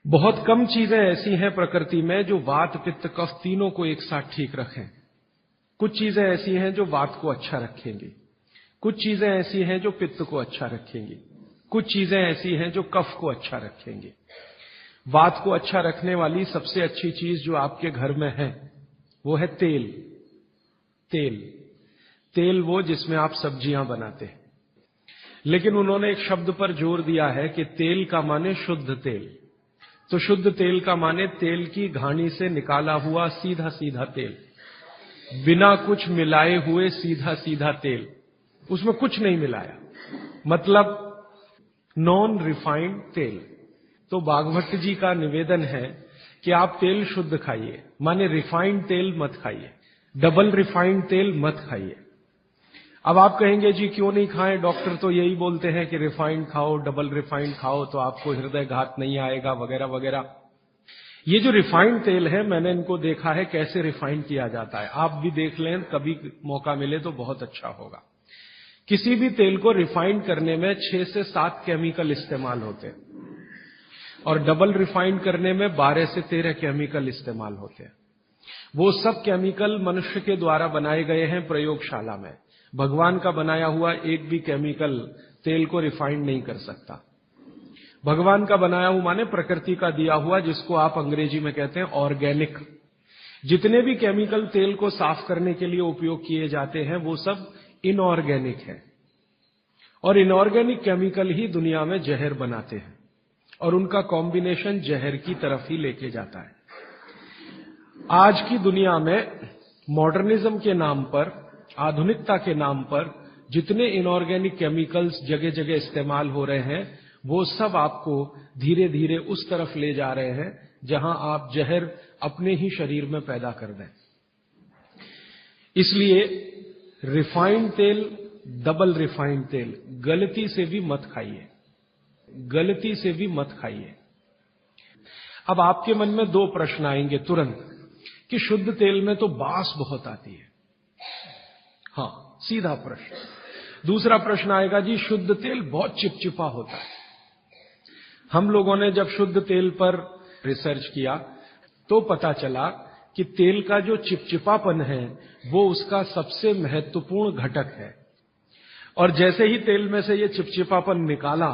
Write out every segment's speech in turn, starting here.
बहुत कम चीजें ऐसी हैं प्रकृति में जो वात पित्त कफ तीनों को एक साथ ठीक रखें। कुछ चीजें ऐसी हैं जो वात को अच्छा रखेंगी, कुछ चीजें ऐसी हैं जो पित्त को अच्छा रखेंगी, कुछ चीजें ऐसी हैं जो कफ को अच्छा रखेंगी। वात को अच्छा रखने वाली सबसे अच्छी चीज जो आपके घर में है वो है तेल। तेल तेल वो जिसमें आप सब्जियां बनाते हैं। लेकिन उन्होंने एक शब्द पर जोर दिया है कि तेल का माने शुद्ध तेल। तो शुद्ध तेल का माने तेल की घानी से निकाला हुआ सीधा सीधा तेल, बिना कुछ मिलाए हुए सीधा सीधा तेल, उसमें कुछ नहीं मिलाया, मतलब नॉन रिफाइंड तेल। तो भागवत जी का निवेदन है कि आप तेल शुद्ध खाइए, माने रिफाइंड तेल मत खाइए, डबल रिफाइंड तेल मत खाइए। अब आप कहेंगे जी क्यों नहीं खाएं, डॉक्टर तो यही बोलते हैं कि रिफाइंड खाओ, डबल रिफाइंड खाओ तो आपको हृदय घात नहीं आएगा वगैरह वगैरह। ये जो रिफाइंड तेल है मैंने इनको देखा है कैसे रिफाइंड किया जाता है, आप भी देख लें, कभी मौका मिले तो बहुत अच्छा होगा। किसी भी तेल को रिफाइंड करने में 6 से 7 केमिकल इस्तेमाल होते हैं और डबल रिफाइंड करने में 12 से 13 केमिकल इस्तेमाल होते हैं। वो सब केमिकल मनुष्य के द्वारा बनाए गए हैं प्रयोगशाला में। भगवान का बनाया हुआ एक भी केमिकल तेल को रिफाइंड नहीं कर सकता। भगवान का बनाया हुआ माने प्रकृति का दिया हुआ, जिसको आप अंग्रेजी में कहते हैं ऑर्गेनिक। जितने भी केमिकल तेल को साफ करने के लिए उपयोग किए जाते हैं वो सब इनऑर्गेनिक है, और इनऑर्गेनिक केमिकल ही दुनिया में जहर बनाते हैं और उनका कॉम्बिनेशन जहर की तरफ ही लेके जाता है। आज की दुनिया में मॉडर्निज्म के नाम पर, आधुनिकता के नाम पर जितने इनऑर्गेनिक केमिकल्स जगह जगह इस्तेमाल हो रहे हैं वो सब आपको धीरे धीरे उस तरफ ले जा रहे हैं जहां आप जहर अपने ही शरीर में पैदा कर दें। इसलिए रिफाइंड तेल, डबल रिफाइंड तेल गलती से भी मत खाइए, गलती से भी मत खाइए। अब आपके मन में 2 प्रश्न आएंगे तुरंत कि शुद्ध तेल में तो बास बहुत आती है। हां, सीधा प्रश्न। दूसरा प्रश्न आएगा जी शुद्ध तेल बहुत चिपचिपा होता है। हम लोगों ने जब शुद्ध तेल पर रिसर्च किया तो पता चला कि तेल का जो चिपचिपापन है वो उसका सबसे महत्वपूर्ण घटक है, और जैसे ही तेल में से ये चिपचिपापन निकाला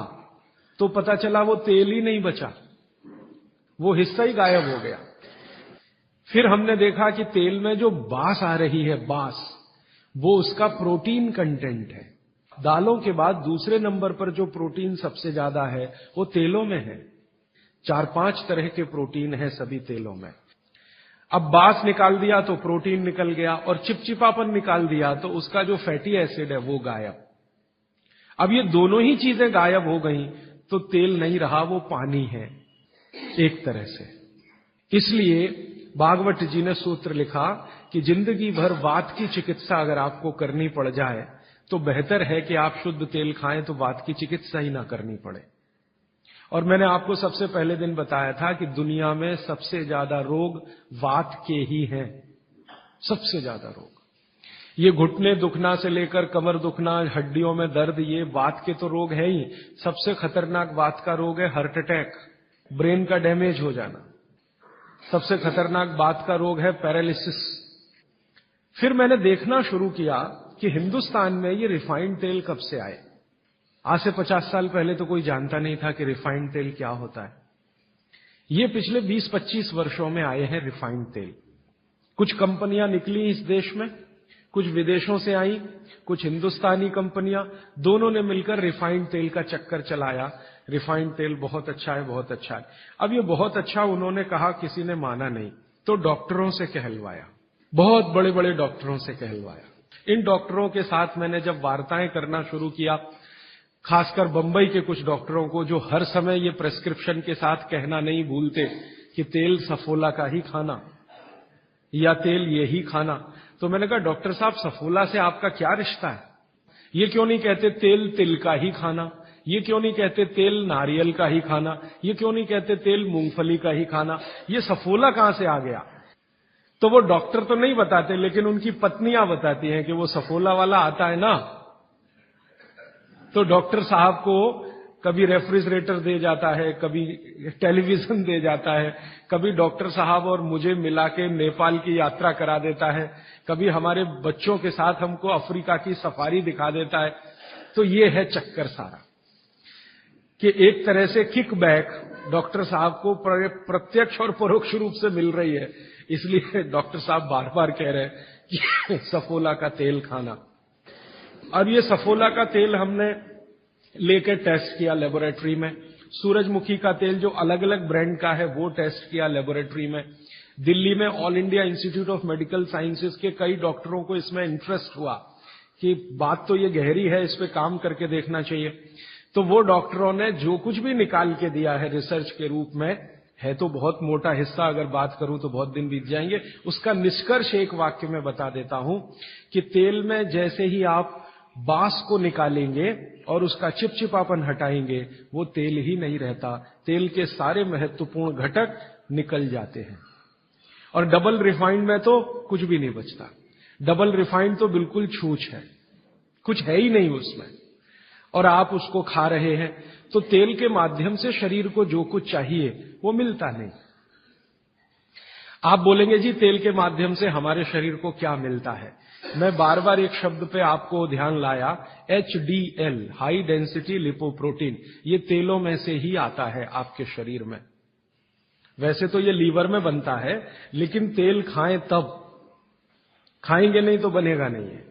तो पता चला वो तेल ही नहीं बचा, वो हिस्सा ही गायब हो गया। फिर हमने देखा कि तेल में जो बास आ रही है, बास, वो उसका प्रोटीन कंटेंट है। दालों के बाद दूसरे नंबर पर जो प्रोटीन सबसे ज्यादा है वो तेलों में है। 4-5 तरह के प्रोटीन है सभी तेलों में। अब बास निकाल दिया तो प्रोटीन निकल गया, और चिपचिपापन निकाल दिया तो उसका जो फैटी एसिड है वो गायब। अब ये दोनों ही चीजें गायब हो गई तो तेल नहीं रहा, वो पानी है एक तरह से। इसलिए भागवत जी ने सूत्र लिखा कि जिंदगी भर वात की चिकित्सा अगर आपको करनी पड़ जाए तो बेहतर है कि आप शुद्ध तेल खाएं तो वात की चिकित्सा ही ना करनी पड़े। और मैंने आपको सबसे पहले दिन बताया था कि दुनिया में सबसे ज्यादा रोग वात के ही हैं, सबसे ज्यादा रोग। ये घुटने दुखना से लेकर कमर दुखना, हड्डियों में दर्द, ये वात के तो रोग है ही। सबसे खतरनाक वात का रोग है हार्ट अटैक, ब्रेन का डैमेज हो जाना। सबसे खतरनाक वात का रोग है पैरालिसिस। फिर मैंने देखना शुरू किया कि हिंदुस्तान में ये रिफाइंड तेल कब से आए। आज से 50 साल पहले तो कोई जानता नहीं था कि रिफाइंड तेल क्या होता है। ये पिछले 20-25 वर्षों में आए हैं रिफाइंड तेल। कुछ कंपनियां निकली इस देश में, कुछ विदेशों से आई, कुछ हिंदुस्तानी कंपनियां, दोनों ने मिलकर रिफाइंड तेल का चक्कर चलाया। रिफाइंड तेल बहुत अच्छा है, बहुत अच्छा है। अब ये बहुत अच्छा उन्होंने कहा, किसी ने माना नहीं, तो डॉक्टरों से कहलवाया, बहुत बड़े बड़े डॉक्टरों से कहलवाया। इन डॉक्टरों के साथ मैंने जब वार्ताएं करना शुरू किया, खासकर बंबई के कुछ डॉक्टरों को जो हर समय ये प्रेस्क्रिप्शन के साथ कहना नहीं भूलते कि तेल सफोला का ही खाना या तेल ये ही खाना, तो मैंने कहा डॉक्टर साहब सफोला से आपका क्या रिश्ता है? ये क्यों नहीं कहते तेल तिल का ही खाना, ये क्यों नहीं कहते तेल नारियल का ही खाना, ये क्यों नहीं कहते तेल मूंगफली का ही खाना, ये सफोला कहां से आ गया? तो वो डॉक्टर तो नहीं बताते, लेकिन उनकी पत्नियां बताती हैं कि वो सफोला वाला आता है ना। तो डॉक्टर साहब को कभी रेफ्रिजरेटर दे जाता है, कभी टेलीविजन दे जाता है, कभी डॉक्टर साहब और मुझे मिला के नेपाल की यात्रा करा देता है, कभी हमारे बच्चों के साथ हमको अफ्रीका की सफारी दिखा देता है। तो ये है चक्कर सारा कि एक तरह से किकबैक डॉक्टर साहब को प्रत्यक्ष और परोक्ष रूप से मिल रही है। इसलिए डॉक्टर साहब बार बार कह रहे हैं कि सफोला का तेल खाना। अब ये सफोला का तेल हमने लेकर टेस्ट किया लेबोरेटरी में। सूरजमुखी का तेल जो अलग अलग ब्रांड का है वो टेस्ट किया लेबोरेटरी में। दिल्ली में all India institute of medical sciences के कई डॉक्टरों को इसमें इंटरेस्ट हुआ कि बात तो ये गहरी है, इस पे काम करके देखना चाहिए। तो वो डॉक्टरों ने जो कुछ भी निकाल के दिया है रिसर्च के रूप में, है तो बहुत मोटा हिस्सा, अगर बात करूं तो बहुत दिन बीत जाएंगे, उसका निष्कर्ष एक वाक्य में बता देता हूं कि तेल में जैसे ही आप बांस को निकालेंगे और उसका चिपचिपापन हटाएंगे, वो तेल ही नहीं रहता, तेल के सारे महत्वपूर्ण घटक निकल जाते हैं। और डबल रिफाइंड में तो कुछ भी नहीं बचता। डबल रिफाइंड तो बिल्कुल छूछ है, कुछ है ही नहीं उसमें, और आप उसको खा रहे हैं। तो तेल के माध्यम से शरीर को जो कुछ चाहिए वो मिलता नहीं। आप बोलेंगे जी तेल के माध्यम से हमारे शरीर को क्या मिलता है। मैं बार बार एक शब्द पे आपको ध्यान लाया, HDL, हाई डेंसिटी लिपोप्रोटीन। ये तेलों में से ही आता है आपके शरीर में। वैसे तो ये लीवर में बनता है, लेकिन तेल खाएं तब, खाएंगे नहीं तो बनेगा नहीं है।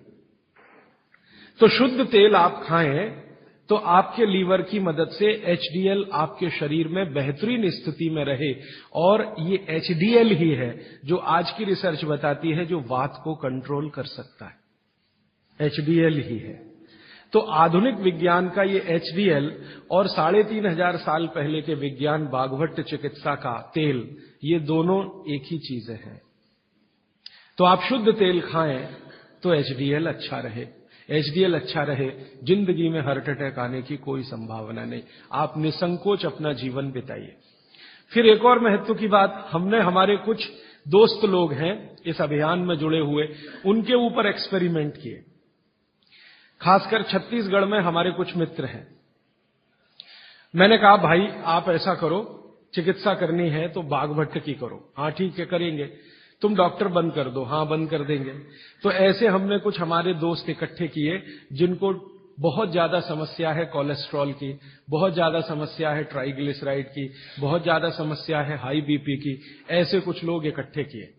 तो शुद्ध तेल आप खाएं तो आपके लीवर की मदद से HDL आपके शरीर में बेहतरीन स्थिति में रहे। और ये HDL ही है जो आज की रिसर्च बताती है जो वात को कंट्रोल कर सकता है, HDL ही है। तो आधुनिक विज्ञान का ये HDL और 3500 साल पहले के विज्ञान बाघभट्ट चिकित्सा का तेल, ये दोनों एक ही चीजें हैं। तो आप शुद्ध तेल खाएं तो HDL अच्छा रहे। HDL अच्छा रहे, जिंदगी में हार्ट अटैक आने की कोई संभावना नहीं। आप निसंकोच अपना जीवन बिताइए। फिर एक और महत्व की बात, हमने हमारे कुछ दोस्त लोग हैं इस अभियान में जुड़े हुए, उनके ऊपर एक्सपेरिमेंट किए। खासकर छत्तीसगढ़ में हमारे कुछ मित्र हैं। मैंने कहा भाई आप ऐसा करो, चिकित्सा करनी है तो बाघभट्ट की करो। हाँ ठीक है करेंगे। तुम डॉक्टर बंद कर दो। हाँ बंद कर देंगे। तो ऐसे हमने कुछ हमारे दोस्त इकट्ठे किए जिनको बहुत ज्यादा समस्या है कोलेस्ट्रॉल की, बहुत ज्यादा समस्या है ट्राइग्लिसराइड की, बहुत ज्यादा समस्या है हाई बीपी की। ऐसे कुछ लोग इकट्ठे किए।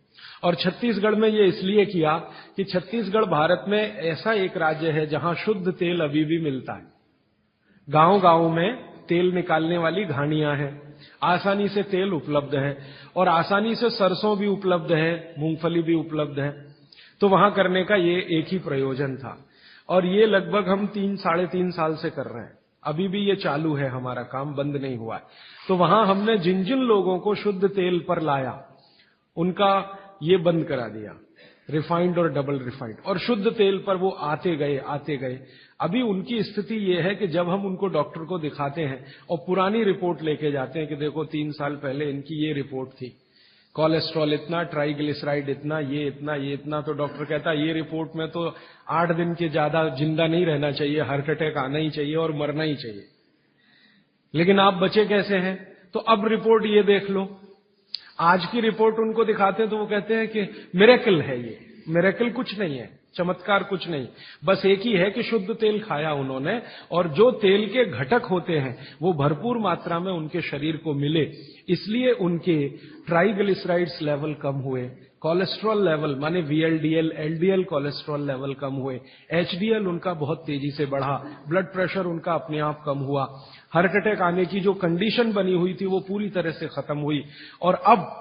और छत्तीसगढ़ में ये इसलिए किया कि छत्तीसगढ़ भारत में ऐसा एक राज्य है जहां शुद्ध तेल अभी भी मिलता है। गांव गांव में तेल निकालने वाली घानियां हैं, आसानी से तेल उपलब्ध है, और आसानी से सरसों भी उपलब्ध है, मूंगफली भी उपलब्ध है। तो वहां करने का ये एक ही प्रयोजन था। और ये लगभग हम 3-3.5 साल से कर रहे हैं। अभी भी ये चालू है, हमारा काम बंद नहीं हुआ है। तो वहां हमने जिन जिन लोगों को शुद्ध तेल पर लाया उनका ये बंद करा दिया, रिफाइंड और डबल रिफाइंड, और शुद्ध तेल पर वो आते गए। अभी उनकी स्थिति ये है कि जब हम उनको डॉक्टर को दिखाते हैं और पुरानी रिपोर्ट लेके जाते हैं कि देखो 3 साल पहले इनकी ये रिपोर्ट थी, कोलेस्ट्रॉल इतना, ट्राइग्लिसराइड इतना, ये इतना, तो डॉक्टर कहता है ये रिपोर्ट में तो 8 दिन के ज्यादा जिंदा नहीं रहना चाहिए, हार्ट अटैक आना ही चाहिए और मरना ही चाहिए, लेकिन आप बचे कैसे हैं। तो अब रिपोर्ट ये देख लो। आज की रिपोर्ट उनको दिखाते हैं तो वो कहते हैं कि मिरेकल है, ये मिरेकल कुछ नहीं है, चमत्कार कुछ नहीं, बस एक ही है कि शुद्ध तेल खाया उन्होंने और जो तेल के घटक होते हैं वो भरपूर मात्रा में उनके शरीर को मिले, इसलिए उनके ट्राइग्लिसराइड्स लेवल कम हुए, कोलेस्ट्रॉल लेवल माने VLDL, LDL कोलेस्ट्रॉल लेवल कम हुए, HDL उनका बहुत तेजी से बढ़ा, ब्लड प्रेशर उनका अपने आप कम हुआ, हार्ट अटैक आने की जो कंडीशन बनी हुई थी वो पूरी तरह से खत्म हुई। और अब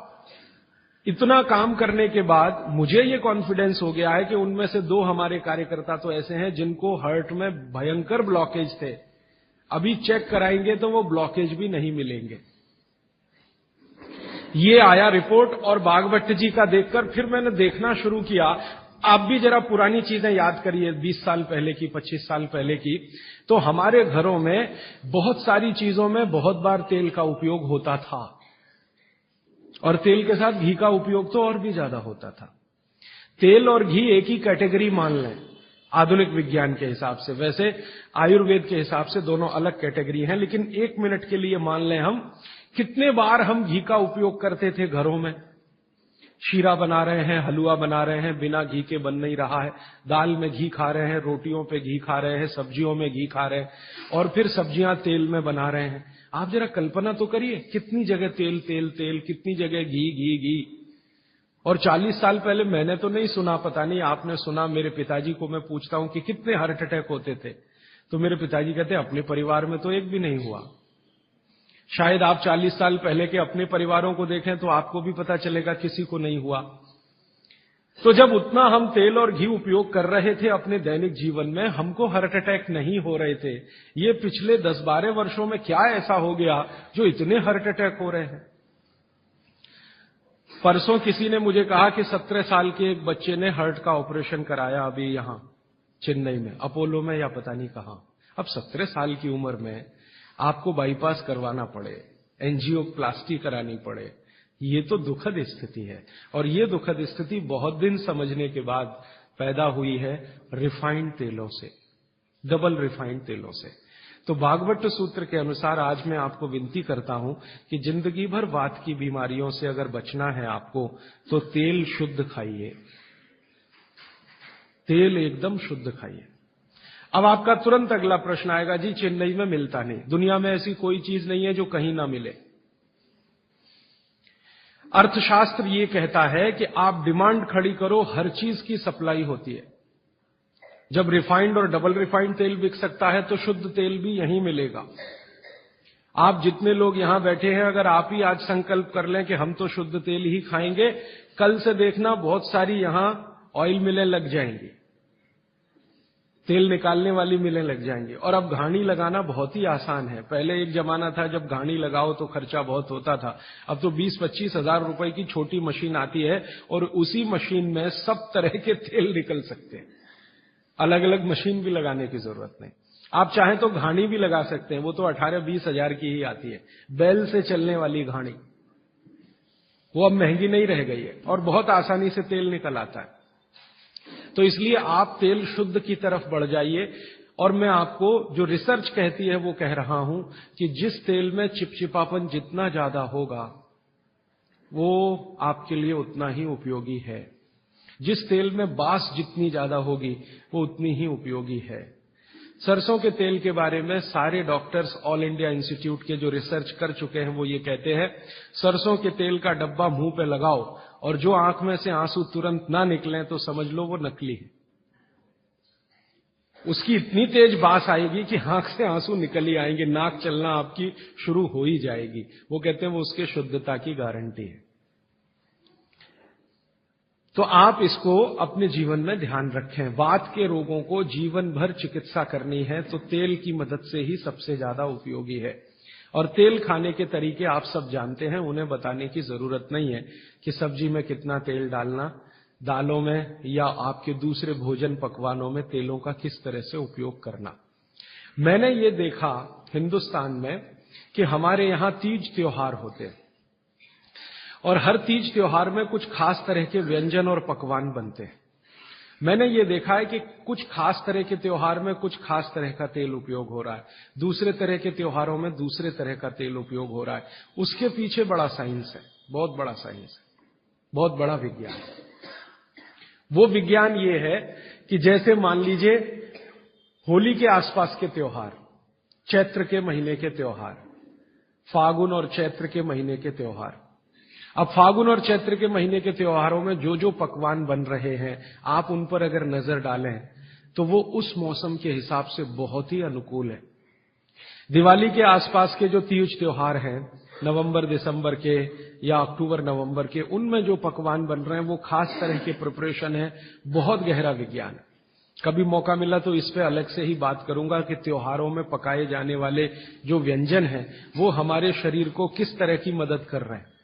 इतना काम करने के बाद मुझे ये कॉन्फिडेंस हो गया है कि उनमें से 2 हमारे कार्यकर्ता तो ऐसे हैं जिनको हार्ट में भयंकर ब्लॉकेज थे, अभी चेक कराएंगे तो वो ब्लॉकेज भी नहीं मिलेंगे। ये आया रिपोर्ट, और बाघभट्ट जी का देखकर फिर मैंने देखना शुरू किया। आप भी जरा पुरानी चीजें याद करिए, 20 साल पहले की, 25 साल पहले की। तो हमारे घरों में बहुत सारी चीजों में बहुत बार तेल का उपयोग होता था, और तेल के साथ घी का उपयोग तो और भी ज्यादा होता था। तेल और घी एक ही कैटेगरी मान लें, आधुनिक विज्ञान के हिसाब से। वैसे आयुर्वेद के हिसाब से दोनों अलग कैटेगरी हैं, लेकिन 1 मिनट के लिए मान लें हम, कितने बार हम घी का उपयोग करते थे घरों में? शीरा बना रहे हैं, हलवा बना रहे हैं, बिना घी के बन नहीं रहा है। दाल में घी खा रहे हैं, रोटियों पे घी खा रहे हैं, सब्जियों में घी खा रहे हैं, और फिर सब्जियां तेल में बना रहे हैं। आप जरा कल्पना तो करिए, कितनी जगह तेल तेल तेल, कितनी जगह घी घी घी। और 40 साल पहले मैंने तो नहीं सुना, पता नहीं आपने सुना, मेरे पिताजी को मैं पूछता हूं कि कितने हार्ट अटैक होते थे, तो मेरे पिताजी कहते अपने परिवार में तो एक भी नहीं हुआ। शायद आप 40 साल पहले के अपने परिवारों को देखें तो आपको भी पता चलेगा किसी को नहीं हुआ। तो जब उतना हम तेल और घी उपयोग कर रहे थे अपने दैनिक जीवन में, हमको हार्ट अटैक नहीं हो रहे थे। ये पिछले 10-12 वर्षों में क्या ऐसा हो गया जो इतने हार्ट अटैक हो रहे हैं? परसों किसी ने मुझे कहा कि 17 साल के एक बच्चे ने हार्ट का ऑपरेशन कराया अभी यहां चेन्नई में, अपोलो में या पता नहीं कहां। अब 17 साल की उम्र में आपको बाईपास करवाना पड़े, एंजियोप्लास्टी करानी पड़े, ये तो दुखद स्थिति है। और ये दुखद स्थिति बहुत दिन समझने के बाद पैदा हुई है रिफाइंड तेलों से, डबल रिफाइंड तेलों से। तो भागवत सूत्र के अनुसार आज मैं आपको विनती करता हूं कि जिंदगी भर वात की बीमारियों से अगर बचना है आपको, तो तेल शुद्ध खाइए, तेल एकदम शुद्ध खाइए। अब आपका तुरंत अगला प्रश्न आएगा, जी चेन्नई में मिलता नहीं, दुनिया में ऐसी कोई चीज नहीं है जो कहीं ना मिले। अर्थशास्त्र ये कहता है कि आप डिमांड खड़ी करो, हर चीज की सप्लाई होती है। जब रिफाइंड और डबल रिफाइंड तेल बिक सकता है तो शुद्ध तेल भी यहीं मिलेगा। आप जितने लोग यहां बैठे हैं, अगर आप ही आज संकल्प कर लें कि हम तो शुद्ध तेल ही खाएंगे, कल से देखना बहुत सारी यहां ऑयल मिलें लग जाएंगी, तेल निकालने वाली मिलें लग जाएंगी। और अब घानी लगाना बहुत ही आसान है। पहले एक जमाना था जब घानी लगाओ तो खर्चा बहुत होता था। अब तो 20-25 हजार रुपए की छोटी मशीन आती है और उसी मशीन में सब तरह के तेल निकल सकते हैं। अलग अलग मशीन भी लगाने की जरूरत नहीं। आप चाहें तो घानी भी लगा सकते हैं, वो तो 18-20 हजार की ही आती है, बैल से चलने वाली घानी। वो अब महंगी नहीं रह गई है और बहुत आसानी से तेल निकल आता है। तो इसलिए आप तेल शुद्ध की तरफ बढ़ जाइए। और मैं आपको जो रिसर्च कहती है वो कह रहा हूं कि जिस तेल में चिपचिपापन जितना ज्यादा होगा वो आपके लिए उतना ही उपयोगी है। जिस तेल में बास जितनी ज्यादा होगी वो उतनी ही उपयोगी है। सरसों के तेल के बारे में सारे डॉक्टर्स ऑल इंडिया इंस्टीट्यूट के जो रिसर्च कर चुके हैं वो ये कहते हैं, सरसों के तेल का डब्बा मुंह पे लगाओ और जो आंख में से आंसू तुरंत ना निकलें तो समझ लो वो नकली है। उसकी इतनी तेज बास आएगी कि आंख से आंसू निकल ही आएंगे, नाक चलना आपकी शुरू हो ही जाएगी। वो कहते हैं वो उसके शुद्धता की गारंटी है। तो आप इसको अपने जीवन में ध्यान रखें। वात के रोगों को जीवन भर चिकित्सा करनी है तो तेल की मदद से ही सबसे ज्यादा उपयोगी है। और तेल खाने के तरीके आप सब जानते हैं, उन्हें बताने की जरूरत नहीं है कि सब्जी में कितना तेल डालना, दालों में या आपके दूसरे भोजन पकवानों में तेलों का किस तरह से उपयोग करना। मैंने ये देखा हिंदुस्तान में कि हमारे यहां तीज त्योहार होते हैं और हर तीज त्योहार में कुछ खास तरह के व्यंजन और पकवान बनते हैं। मैंने ये देखा है कि कुछ खास तरह के त्योहार में कुछ खास तरह का तेल उपयोग हो रहा है, दूसरे तरह के त्योहारों में दूसरे तरह का तेल उपयोग हो रहा है। उसके पीछे बड़ा साइंस है, बहुत बड़ा साइंस है, बहुत बड़ा विज्ञान है। वो विज्ञान ये है कि जैसे मान लीजिए होली के आसपास के त्योहार, चैत्र के महीने के त्योहार, फागुन और चैत्र के महीने के त्योहार। अब फागुन और चैत्र के महीने के त्योहारों में जो जो पकवान बन रहे हैं, आप उन पर अगर नजर डालें तो वो उस मौसम के हिसाब से बहुत ही अनुकूल है। दिवाली के आसपास के जो तीज त्योहार हैं, नवंबर दिसंबर के या अक्टूबर नवंबर के, उनमें जो पकवान बन रहे हैं वो खास तरह के प्रिपरेशन है, बहुत गहरा विज्ञान है। कभी मौका मिला तो इस पे अलग से ही बात करूंगा कि त्योहारों में पकाए जाने वाले जो व्यंजन हैं वो हमारे शरीर को किस तरह की मदद कर रहे हैं।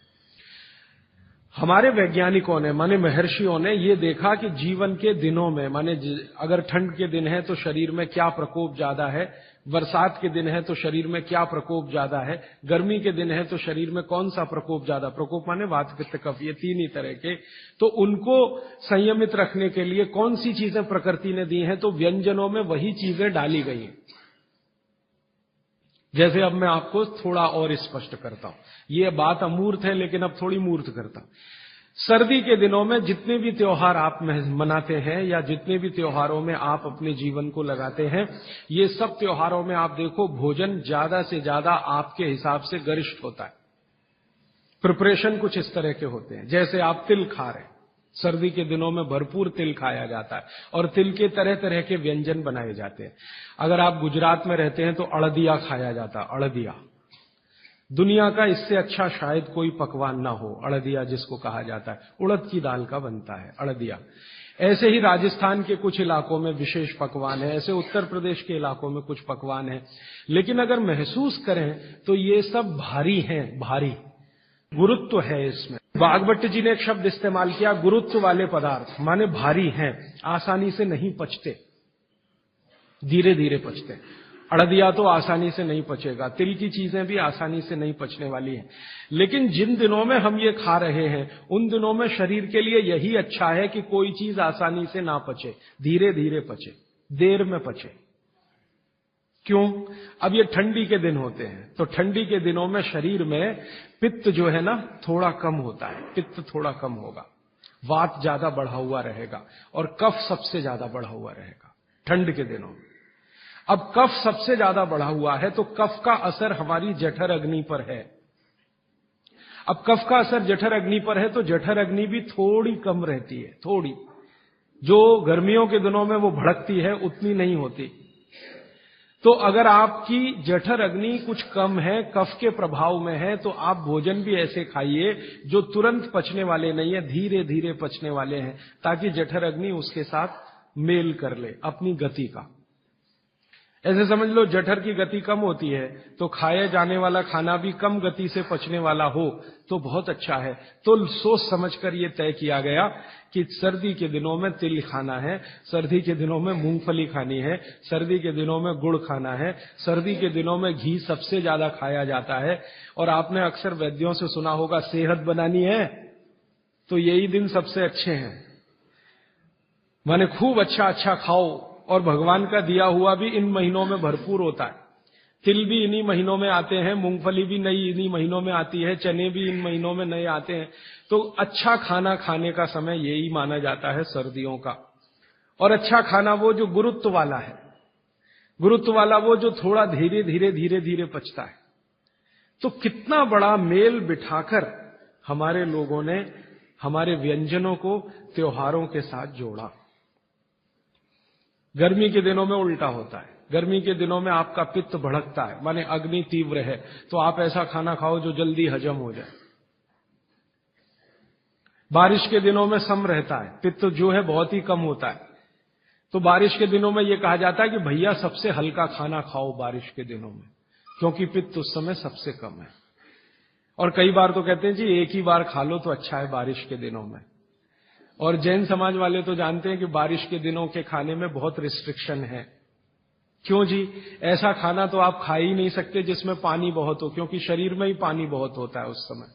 हमारे वैज्ञानिकों ने, माने महर्षियों ने, ये देखा कि जीवन के दिनों में, माने अगर ठंड के दिन है तो शरीर में क्या प्रकोप ज्यादा है, बरसात के दिन है तो शरीर में क्या प्रकोप ज्यादा है, गर्मी के दिन है तो शरीर में कौन सा प्रकोप ज्यादा, प्रकोप माने वात पित्त कफ, ये तीन ही तरह के, तो उनको संयमित रखने के लिए कौन सी चीजें प्रकृति ने दी हैं, तो व्यंजनों में वही चीजें डाली गई हैं। जैसे अब मैं आपको थोड़ा और स्पष्ट करता हूं, ये बात अमूर्त है लेकिन अब थोड़ी मूर्त करता हूं। सर्दी के दिनों में जितने भी त्योहार आप मनाते हैं या जितने भी त्योहारों में आप अपने जीवन को लगाते हैं, ये सब त्योहारों में आप देखो भोजन ज्यादा से ज्यादा आपके हिसाब से गरिष्ठ होता है। प्रिपरेशन कुछ इस तरह के होते हैं, जैसे आप तिल खा रहे हैं, सर्दी के दिनों में भरपूर तिल खाया जाता है और तिल के तरह तरह के व्यंजन बनाए जाते हैं। अगर आप गुजरात में रहते हैं तो अड़दिया खाया जाता है, अड़दिया। दुनिया का इससे अच्छा शायद कोई पकवान ना हो, अड़दिया जिसको कहा जाता है, उड़द की दाल का बनता है अड़दिया। ऐसे ही राजस्थान के कुछ इलाकों में विशेष पकवान है, ऐसे उत्तर प्रदेश के इलाकों में कुछ पकवान है। लेकिन अगर महसूस करें तो ये सब भारी हैं, भारी गुरुत्व है इसमें। बागभट्ट जी ने एक शब्द इस्तेमाल किया, गुरुत्व वाले पदार्थ, माने भारी हैं, आसानी से नहीं पचते, धीरे धीरे पचते। अड़दिया तो आसानी से नहीं पचेगा, तिल की चीजें भी आसानी से नहीं पचने वाली हैं। लेकिन जिन दिनों में हम ये खा रहे हैं उन दिनों में शरीर के लिए यही अच्छा है कि कोई चीज आसानी से ना पचे, धीरे धीरे पचे, देर में पचे। क्यों? अब ये ठंडी के दिन होते हैं, तो ठंडी के दिनों में शरीर में पित्त जो है ना थोड़ा कम होता है, पित्त थोड़ा कम होगा, वात ज्यादा बढ़ा हुआ रहेगा और कफ सबसे ज्यादा बढ़ा हुआ रहेगा ठंड के दिनों में। अब कफ सबसे ज्यादा बढ़ा हुआ है तो कफ का असर हमारी जठर अग्नि पर है। अब कफ का असर जठर अग्नि पर है तो जठर अग्नि भी थोड़ी कम रहती है, थोड़ी, जो गर्मियों के दिनों में वो भड़कती है उतनी नहीं होती। तो अगर आपकी जठर अग्नि कुछ कम है, कफ के प्रभाव में है, तो आप भोजन भी ऐसे खाइए जो तुरंत पचने वाले नहीं है, धीरे धीरे पचने वाले हैं, ताकि जठर अग्नि उसके साथ मेल कर ले अपनी गति का। ऐसे समझ लो जठर की गति कम होती है तो खाए जाने वाला खाना भी कम गति से पचने वाला हो तो बहुत अच्छा है। तो सोच समझकर ये तय किया गया कि सर्दी के दिनों में तिल खाना है, सर्दी के दिनों में मूंगफली खानी है, सर्दी के दिनों में गुड़ खाना है, सर्दी के दिनों में घी सबसे ज्यादा खाया जाता है। और आपने अक्सर वैद्यों से सुना होगा सेहत बनानी है तो यही दिन सबसे अच्छे हैं, माने खूब अच्छा अच्छा खाओ। और भगवान का दिया हुआ भी इन महीनों में भरपूर होता है। तिल भी इन्हीं महीनों में आते हैं, मूंगफली भी नई इन्हीं महीनों में आती है, चने भी इन महीनों में नए आते हैं। तो अच्छा खाना खाने का समय यही माना जाता है सर्दियों का। और अच्छा खाना वो जो गुरुत्व वाला है, गुरुत्व वाला वो जो थोड़ा धीरे धीरे धीरे धीरे पचता है। तो कितना बड़ा मेल बिठाकर हमारे लोगों ने हमारे व्यंजनों को त्योहारों के साथ जोड़ा। गर्मी के दिनों में उल्टा होता है, गर्मी के दिनों में आपका पित्त भड़कता है, माने अग्नि तीव्र है, तो आप ऐसा खाना खाओ जो जल्दी हजम हो जाए। बारिश के दिनों में सम रहता है, पित्त जो है बहुत ही कम होता है। तो बारिश के दिनों में यह कहा जाता है कि भैया सबसे हल्का खाना खाओ बारिश के दिनों में, क्योंकि पित्त उस समय सबसे कम है। और कई बार तो कहते हैं जी एक ही बार खा लो तो अच्छा है बारिश के दिनों में। और जैन समाज वाले तो जानते हैं कि बारिश के दिनों के खाने में बहुत रिस्ट्रिक्शन है। क्यों जी? ऐसा खाना तो आप खा ही नहीं सकते जिसमें पानी बहुत हो, क्योंकि शरीर में ही पानी बहुत होता है उस समय,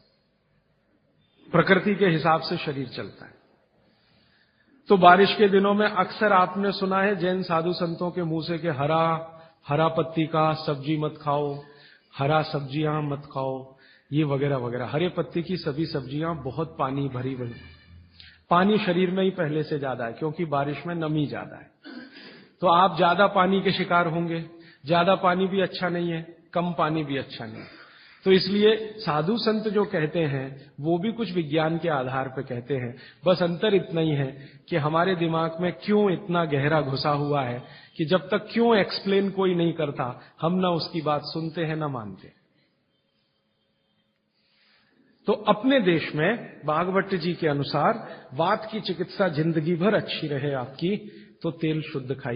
प्रकृति के हिसाब से शरीर चलता है। तो बारिश के दिनों में अक्सर आपने सुना है जैन साधु संतों के मुंह से कि हरा पत्ती का सब्जी मत खाओ, हरा सब्जियां मत खाओ, ये वगैरह वगैरह। हरे पत्ती की सभी सब्जियां बहुत पानी भरी भरी, पानी शरीर में ही पहले से ज्यादा है क्योंकि बारिश में नमी ज्यादा है। तो आप ज्यादा पानी के शिकार होंगे। ज्यादा पानी भी अच्छा नहीं है, कम पानी भी अच्छा नहीं है। तो इसलिए साधु संत जो कहते हैं वो भी कुछ विज्ञान के आधार पर कहते हैं। बस अंतर इतना ही है कि हमारे दिमाग में क्यों इतना गहरा घुसा हुआ है कि जब तक क्यों एक्सप्लेन कोई नहीं करता हम ना उसकी बात सुनते हैं ना मानते। तो अपने देश में बागभट्ट जी के अनुसार वात की चिकित्सा जिंदगी भर अच्छी रहे आपकी, तो तेल शुद्ध खाइए।